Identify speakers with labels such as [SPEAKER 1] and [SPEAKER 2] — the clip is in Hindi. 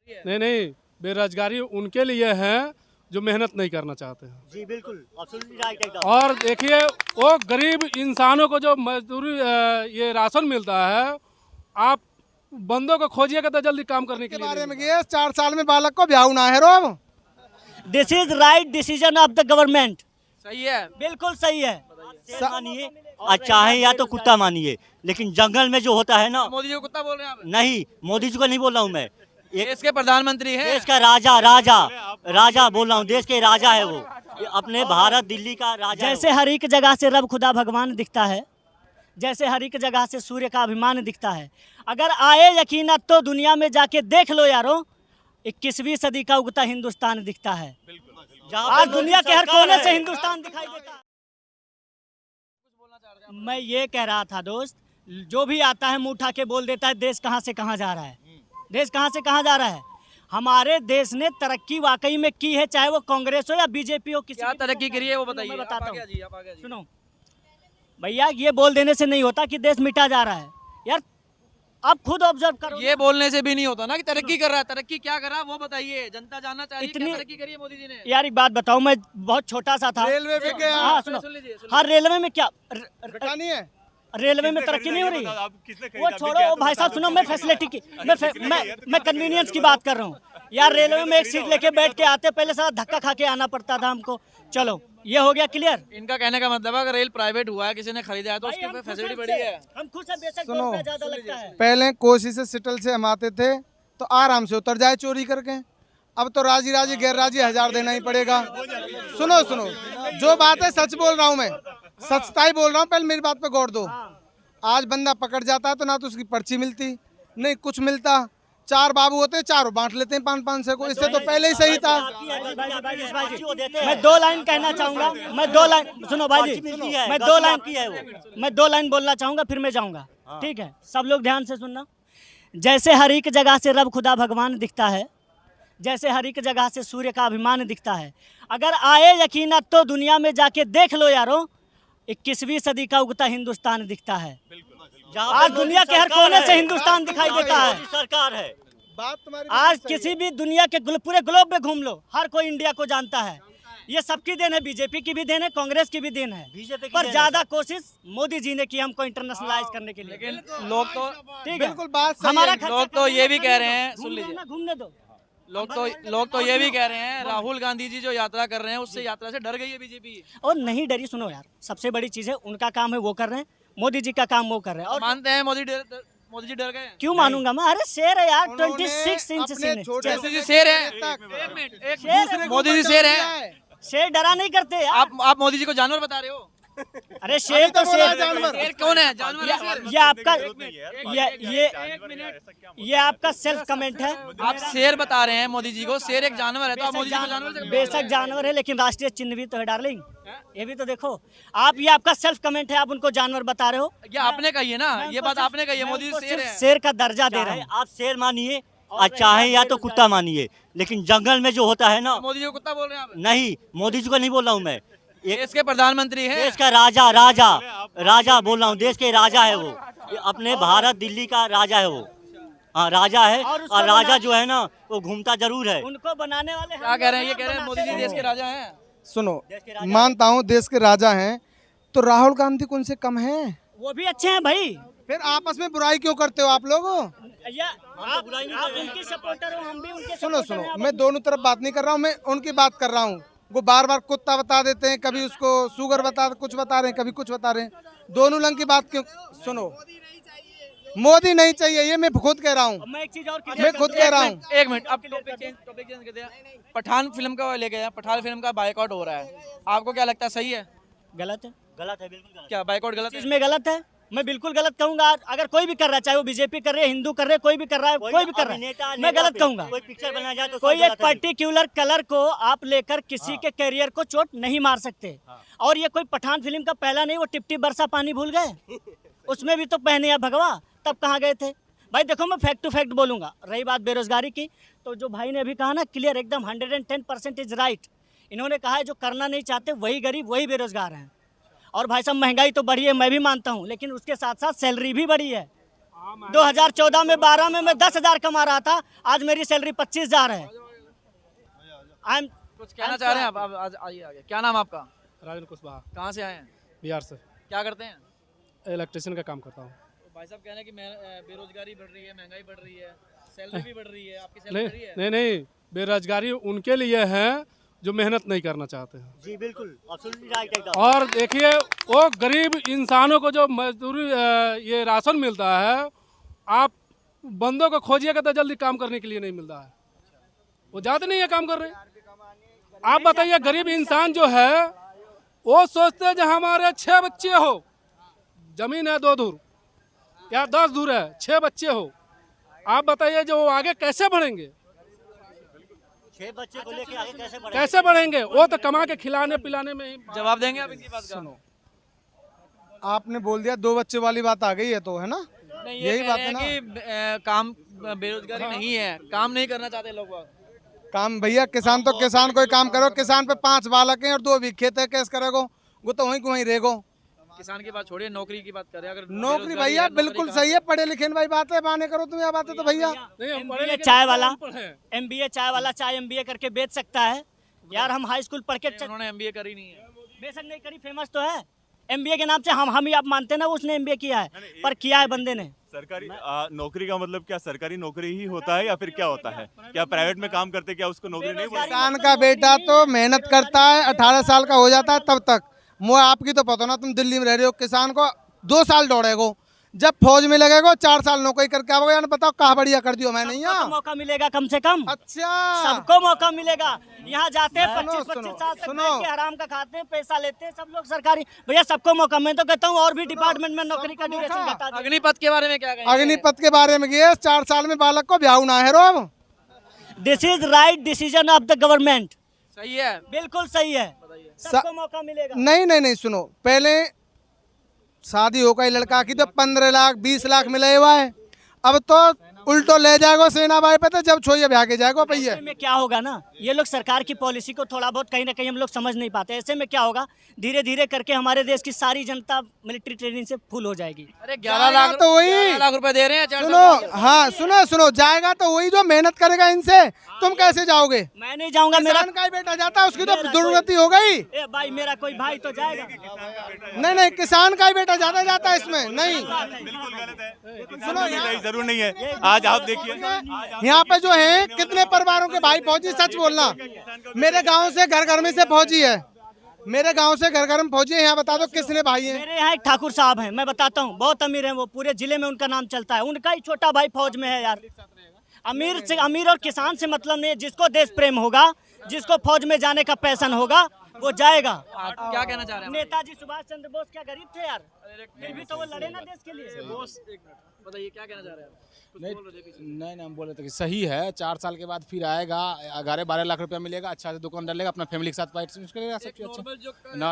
[SPEAKER 1] नहीं नहीं, बेरोजगारी उनके लिए है जो मेहनत नहीं करना चाहते हैं।
[SPEAKER 2] जी बिल्कुल, एब्सोल्युटली राइट एकदम।
[SPEAKER 1] और देखिए, वो गरीब इंसानों को जो मजदूरी ये राशन मिलता है, आप बंदों को खोजिएगा तो जल्दी काम करने के लिए
[SPEAKER 3] बारे
[SPEAKER 1] नहीं
[SPEAKER 3] में
[SPEAKER 1] मिलता।
[SPEAKER 3] ये 4 साल में बालक को ब्याह ना है रो अब।
[SPEAKER 2] This is right decision of the government.
[SPEAKER 4] सही है।
[SPEAKER 2] बिल्कुल सही है। शेर मानिए और चाहे या तो कुत्ता मानिए, लेकिन जंगल में जो होता है ना,
[SPEAKER 4] मोदी जी को कुत्ता बोल रहे हैं आप?
[SPEAKER 2] नहीं, मोदी जी को नहीं बोल रहा हूँ मैं, एक
[SPEAKER 4] देश के प्रधानमंत्री हैं।
[SPEAKER 2] देश का राजा राजा बोल रहा हूँ, देश के राजा है वो, अपने भारत दिल्ली का राजा। जैसे हर एक जगह से रब खुदा भगवान दिखता है, जैसे हर एक जगह से सूर्य का अभिमान दिखता है। अगर आए यकीन तो दुनिया में जाके देख लो यारो, 21वीं सदी का उगता हिंदुस्तान दिखता है। आज दुनिया के हर कोने से हिंदुस्तान दिखाई देता है। मैं ये कह रहा था दोस्त, जो भी आता है मुंह उठा के बोल देता है देश कहाँ से कहाँ जा रहा है, देश कहाँ से कहाँ जा रहा है। हमारे देश ने तरक्की वाकई में की है, चाहे वो कांग्रेस हो या बीजेपी हो। किसी
[SPEAKER 4] क्या तरक्की करी है वो बताइए।
[SPEAKER 2] मैं बताता हूँ,
[SPEAKER 4] आप आगे जी।
[SPEAKER 2] सुनो भैया, ये बोल देने से नहीं होता कि देश मिटा जा रहा है यार, आप खुद ऑब्जर्व करो।
[SPEAKER 4] ये बोलने से भी नहीं होता ना कि तरक्की कर रहा है। तरक्की क्या कर रहा है वो बताइए, जनता जानना चाहिए।
[SPEAKER 2] इतनी-
[SPEAKER 4] क्या तरक्की करी है मोदी जी ने?
[SPEAKER 2] यार एक बात बताऊं, मैं बहुत छोटा सा था।
[SPEAKER 3] रेलवे पे क्या
[SPEAKER 2] हाँ सुनो,
[SPEAKER 4] सुन लीजिए।
[SPEAKER 2] हर रेलवे में क्या
[SPEAKER 3] घटानी है।
[SPEAKER 2] रेलवे में तरक्की नहीं हो रही है? वो छोड़ो भाई साहब, सुनो, मैं फैसिलिटी की मैं कन्वीनियंस की बात कर रहा हूँ यार। रेलवे में एक सीट लेके बैठ के आते, पहले सारा धक्का खा के आना पड़ता था हमको। चलो ये हो गया क्लियर।
[SPEAKER 4] इनका कहने का मतलब है अगर रेल प्राइवेट हुआ है, किसी ने खरीदा है तो उसकी फैसिलिटी बढ़ी है।
[SPEAKER 2] हम खुद से बेशक
[SPEAKER 3] सुनो,
[SPEAKER 2] 2 रुपया ज्यादा लगता है।
[SPEAKER 3] पहले कोसी से सिटल से हम आते थे तो आराम से उतर जाए चोरी करके, अब तो राजी राजी गैर राजी 1000 देना ही पड़ेगा। सुनो सुनो, जो बात है सच बोल रहा हूँ मैं, सच्चाई बोल रहा हूँ, पहले मेरी बात पे गौर दो। आज बंदा पकड़ जाता है तो ना तो उसकी पर्ची मिलती, नहीं कुछ मिलता। 4 बाबू होते हैं, 4 बांट लेते हैं 500 को, इससे तो पहले ही सही था।
[SPEAKER 2] मैं 2 लाइन कहना चाहूंगा, मैं 2 लाइन, सुनो भाई जी, मैं 2 लाइन बोलना चाहूंगा फिर मैं जाऊंगा, ठीक है? सब लोग ध्यान से सुनना। जैसे हर एक जगह से रब खुदा भगवान दिखता है, जैसे हर एक जगह से सूर्य का अभिमान दिखता है। अगर आए यकीन तो दुनिया में जाके देख लो यारो, 21वीं सदी का उगता हिंदुस्तान दिखता है। आज दुनिया के हर कोने से हिंदुस्तान दिखाई देता है। सरकार है
[SPEAKER 3] बात तुम्हारी
[SPEAKER 2] आज किसी भी दुनिया के पूरे ग्लोब में घूम लो, हर कोई इंडिया को जानता है। ये सबकी देन है, बीजेपी की भी देन है, कांग्रेस की भी देन है, पर ज्यादा कोशिश मोदी जी ने की हमको इंटरनेशनलाइज करने के लिए।
[SPEAKER 4] लेकिन लोग तो
[SPEAKER 2] ठीक है,
[SPEAKER 3] बिल्कुल बात सही
[SPEAKER 2] हमारा
[SPEAKER 3] है।
[SPEAKER 2] खर्चा
[SPEAKER 4] लोग तो ये भी कह रहे हैं, सुन
[SPEAKER 2] घूमने
[SPEAKER 4] लीजिए।
[SPEAKER 2] ना, घूमने दो।
[SPEAKER 4] लोग तो ये भी कह रहे हैं राहुल गांधी जी जो यात्रा कर रहे हैं उससे यात्रा से डर गई है बीजेपी।
[SPEAKER 2] और नहीं डरी, सुनो यार, सबसे बड़ी चीज है उनका काम है वो कर रहे हैं, मोदी जी का काम वो कर रहे हैं। और
[SPEAKER 4] मानते हैं मोदी जी डर गए?
[SPEAKER 2] क्यों मानूंगा मैं? अरे शेर है यार,
[SPEAKER 3] उन्होंने
[SPEAKER 2] 26 इंच
[SPEAKER 3] अपने
[SPEAKER 2] सीने।
[SPEAKER 3] छोटे
[SPEAKER 4] मोदी जी शेर है।
[SPEAKER 3] एक
[SPEAKER 4] मिनट,
[SPEAKER 2] शेर
[SPEAKER 4] मोदी जी शेर है।
[SPEAKER 2] शेर डरा नहीं करते यार।
[SPEAKER 4] आप मोदी जी को जानवर बता रहे हो?
[SPEAKER 2] अरे शेर तो
[SPEAKER 3] बोला
[SPEAKER 2] शेर,
[SPEAKER 3] जानवर।
[SPEAKER 4] शेर कौन है? जानवर है शेर?
[SPEAKER 2] ये आपका ये आपका सेल्फ कमेंट है।
[SPEAKER 4] आप शेर बता रहे हैं मोदी जी को, शेर एक जानवर है तो आप मोदी जी को जानवर से
[SPEAKER 2] बेशक जानवर है, लेकिन राष्ट्रीय चिन्ह भी तो है डार्लिंग, ये भी तो देखो आप। ये आपका सेल्फ कमेंट है, आप उनको जानवर बता रहे हो।
[SPEAKER 4] ये आपने कही है ना, ये बात आपने कही है। मोदी जी शेर है।
[SPEAKER 2] शेर का दर्जा दे रहे हैं। आप शेर मानिए और चाहे या तो कुत्ता मानिए, लेकिन जंगल में जो होता है ना,
[SPEAKER 4] मोदी जी को कुत्ता बोल रहे हैं आप?
[SPEAKER 2] नहीं, मोदी जी को नहीं बोल रहा हूँ मैं,
[SPEAKER 4] देश के प्रधानमंत्री हैं।
[SPEAKER 2] देश का राजा बोल रहा हूँ, देश के राजा है वो, अपने भारत दिल्ली का राजा है वो। हाँ राजा है, और राजा जो है ना वो घूमता जरूर है। उनको बनाने वाले
[SPEAKER 4] क्या कह रहे हैं? ये कह रहे हैं मोदी जी देश के राजा हैं।
[SPEAKER 3] सुनो, मानता हूँ देश के राजा हैं, तो राहुल गांधी कौन से कम हैं?
[SPEAKER 2] वो भी अच्छे हैं भाई।
[SPEAKER 3] फिर आपस में बुराई क्यों करते हो आप लोग?
[SPEAKER 2] आप उनके सपोर्टर हो, हम भी उनके
[SPEAKER 3] सुनो
[SPEAKER 2] supporter
[SPEAKER 3] सुनो,
[SPEAKER 2] हैं।
[SPEAKER 3] मैं दोनों तरफ बात नहीं कर रहा हूँ, मैं उनकी बात कर रहा हूँ। वो बार बार कुत्ता बता देते हैं, कभी उसको शुगर कुछ बता रहे हैं, कभी कुछ बता रहे हैं। दोनों लंग की बात क्यों? सुनो, मोदी नहीं चाहिए, ये मैं खुद कह रहा हूँ,
[SPEAKER 2] मैं एक चीज और
[SPEAKER 3] मैं खुद कह रहा हूँ।
[SPEAKER 4] एक मिनट, अब टॉपिक चेंज कर दिया। पठान फिल्म का लेके आया, पठान फिल्म का बायकॉट हो रहा है, आपको क्या लगता है सही है?
[SPEAKER 2] गलत है, बिल्कुल गलत।
[SPEAKER 4] क्या बायकॉट गलत
[SPEAKER 2] चीज
[SPEAKER 4] है?
[SPEAKER 2] में गलत है, मैं बिल्कुल गलत कहूंगा। अगर कोई भी कर रहा है, चाहे वो बीजेपी कर रहे हैं, हिंदू कर रहे हैं, कोई भी कर रहा है, कोई भी कर रहा है, मैं गलत कहूंगा।
[SPEAKER 5] कोई पिक्चर बनाया जाए तो
[SPEAKER 2] कोई एक पर्टिकुलर कलर को आप लेकर किसी के करियर को चोट नहीं मार सकते। और ये कोई पठान फिल्म का पहला नहीं, वो टिप टिप बरसा पानी भूल गए, उसमें भी तो पहने या भगवा, तब कहाँ गए थे भाई? देखो मैं फैक्ट टू फैक्ट बोलूंगा। रही बात बेरोजगारी की, तो जो भाई ने अभी कहा ना, क्लियर एकदम 110% इज राइट। इन्होंने कहा है जो करना नहीं चाहते वही गरीब, वही बेरोजगार हैं। और भाई साहब महंगाई तो बढ़ी है, मैं भी मानता हूँ, लेकिन उसके साथ साथ सैलरी भी बढ़ी है। 2014 में 12 में मैं 10,000 कमा रहा था, आज मेरी सैलरी 25,000 है।
[SPEAKER 4] कुछ कहना चाह रहे हैं आप? आज आइए आगे। क्या नाम आपका?
[SPEAKER 1] राजन कुशवाहा,
[SPEAKER 4] कहाँ से आए हैं?
[SPEAKER 1] बिहार से।
[SPEAKER 4] क्या करते हैं?
[SPEAKER 1] इलेक्ट्रिशियन का काम करता हूँ।
[SPEAKER 4] तो भाई साहब कह रहे हैं कि बेरोजगारी बढ़ रही है, महंगाई बढ़ रही है, सैलरी भी बढ़ रही है, आपकी सैलरी
[SPEAKER 1] नहीं
[SPEAKER 4] बढ़ रही है?
[SPEAKER 1] नहीं नहीं, बेरोजगारी उनके लिए है जो मेहनत नहीं करना चाहते हैं।
[SPEAKER 2] जी बिल्कुल, absolutely right एकदम।
[SPEAKER 1] और देखिए, वो गरीब इंसानों को जो मजदूरी ये राशन मिलता है, आप बंदों को खोजिएगा तो जल्दी काम करने के लिए नहीं मिलता है। वो जाते नहीं है काम कर रहे। आप बताइए, गरीब इंसान जो है वो सोचते हैं जो हमारे 6 बच्चे हो, जमीन है 2 धुर या 10 धुर है, 6 बच्चे हो, आप बताइए जो वो आगे कैसे बढ़ेंगे?
[SPEAKER 2] 6 बच्चे को लेके आगे कैसे बढ़े?
[SPEAKER 1] कैसे बढ़ेंगे? वो तो कमा के खिलाने पिलाने में ही।
[SPEAKER 4] जवाब देंगे आप इनकी बात का?
[SPEAKER 3] आपने बोल दिया 2 बच्चे वाली बात आ गई है तो, है ना?
[SPEAKER 4] नहीं,
[SPEAKER 3] यही
[SPEAKER 4] कह
[SPEAKER 3] बात
[SPEAKER 4] रहे
[SPEAKER 3] है
[SPEAKER 4] हैं कि काम बेरोजगारी नहीं है, काम नहीं करना चाहते लोग बाग।
[SPEAKER 3] काम भैया, किसान तो किसान कोई काम करो, किसान पे 5 बालक हैं और 2 भी खेत है, कैसे करेगो? वो तो वहीं को वहीं रहेगो।
[SPEAKER 4] किसान की बात छोड़िए, नौकरी की बात करें। अगर
[SPEAKER 3] नौकरी
[SPEAKER 4] बेरोजगारी
[SPEAKER 3] भैया
[SPEAKER 4] है, नौकरी
[SPEAKER 3] बिल्कुल
[SPEAKER 4] कहाँ
[SPEAKER 3] सही है, पढ़े लिखे भाई बातें बाने करो तुम, यह बातें तो भैया
[SPEAKER 1] नहीं, हम पढ़े
[SPEAKER 2] MBA
[SPEAKER 1] लिखे
[SPEAKER 2] चाय वाला,
[SPEAKER 1] अनपढ़ हैं।
[SPEAKER 2] MBA चाय वाला चाय MBA करके बेच सकता है यार। हम हाई स्कूल पढ़ के
[SPEAKER 4] से? उन्होंने MBA करी नहीं है।
[SPEAKER 2] बेशक नहीं करी, फेमस तो है MBA के नाम से। हम ही आप मानते ना उसने MBA किया है, पर किया है बंदे ने।
[SPEAKER 5] सरकारी नौकरी का मतलब क्या सरकारी नौकरी ही होता है या फिर क्या होता है? क्या प्राइवेट में काम करते, क्या उसको नौकरी नहीं बोलते?
[SPEAKER 3] किसान का बेटा तो मेहनत करता है, 18 साल का हो जाता है तब तक। मुझे आपकी तो पता ना, तुम दिल्ली में रह रहे हो, किसान को 2 साल दौड़ेगो, जब फौज में लगेगा 4 साल नौकरी करके आओगे, यानी बताओ कहाँ बढ़िया कर दियो मैं नहीं
[SPEAKER 2] सबको तो
[SPEAKER 3] यहाँ।
[SPEAKER 2] मौका मिलेगा कम से कम,
[SPEAKER 3] अच्छा,
[SPEAKER 2] सबको मौका मिलेगा। यहाँ जाते हैं
[SPEAKER 3] सुनो,
[SPEAKER 2] 25-25 साल तक
[SPEAKER 3] सुनो।
[SPEAKER 2] बैठ के हराम का खाते हैं, पैसा लेते हैं सब लोग सरकारी। भैया सबको मौका, मैं तो कहता हूँ और भी डिपार्टमेंट में नौकरी का ड्यूरेशन घटा दो।
[SPEAKER 4] अग्निपथ के बारे में क्या कहेंगे?
[SPEAKER 3] अग्निपथ के बारे में ये 4 साल में बालक को ब्याह ना है रो।
[SPEAKER 2] This is right decision of the government.
[SPEAKER 4] सही है।
[SPEAKER 2] बिल्कुल सही है, सबको मौका मिलेगा।
[SPEAKER 3] नहीं नहीं नहीं, सुनो, पहले शादी हो गई लड़का की तो 15 लाख 20 लाख मिले हुआ है, अब तो उल्टो ले जाएगा सेना भाई पे, तो जब छोइए ब्याह के जाएगा भैया।
[SPEAKER 2] ऐसे में क्या होगा ना, ये लोग सरकार की पॉलिसी को थोड़ा बहुत कहीं ना कहीं हम लोग समझ नहीं पाते। ऐसे में क्या होगा, धीरे धीरे करके हमारे देश की सारी जनता मिलिट्री ट्रेनिंग से फुल हो जाएगी।
[SPEAKER 4] अरे 11
[SPEAKER 3] तो वही
[SPEAKER 4] 11 लाख रुपए दे रहे हैं 4
[SPEAKER 3] सुनो, हाँ सुनो सुनो, जाएगा तो वही जो मेहनत करेगा इनसे, तुम कैसे जाओगे?
[SPEAKER 2] मैं नहीं जाऊंगा, मेरा
[SPEAKER 3] किसान का ही बेटा जाता है, उसकी तो दुर्गति हो गई।
[SPEAKER 2] ए भाई, मेरा कोई भाई तो जाएगा।
[SPEAKER 3] नहीं नहीं, किसान का ही बेटा ज्यादा जाता है इसमें। नहीं
[SPEAKER 5] सुनो, जरूर नहीं है। आज आप देखिए,
[SPEAKER 3] यहाँ पे जो है कितने परिवारों के भाई फौजी, सच बोलना, मेरे गांव से घर घर में से फौजी है, मेरे गांव से घर घर में फौजी है। यहाँ बता दो किसने भाई है?
[SPEAKER 2] मेरे यहाँ एक ठाकुर साहब हैं, मैं बताता हूँ, बहुत अमीर हैं वो, पूरे जिले में उनका नाम चलता है। उनका ही छोटा भाई फौज में है यार। अमीर और किसान से मतलब नहीं है, जिसको देश प्रेम होगा, जिसको फौज में जाने का पैशन होगा, वो जाएगा।
[SPEAKER 4] क्या कहना चाह रहे हैं?
[SPEAKER 2] नेताजी सुभाष चंद्र बोस क्या गरीब थे यार? फिर भी तो वो लड़े ना देश के लिए।
[SPEAKER 4] बोस, एक मिनट बताइए, क्या कहना चाह रहे हैं? कुछ बोल रहे थे पीछे।
[SPEAKER 6] नहीं हम बोले थे कि सही है, 4 साल के बाद फिर आएगा, 11-12 लाख रुपया मिलेगा, अच्छा से दुकान डालेगा, अपना फैमिली के साथ बाइट करेगा, सब चीज़ अच्छा
[SPEAKER 4] नॉर्मल जो
[SPEAKER 6] ना।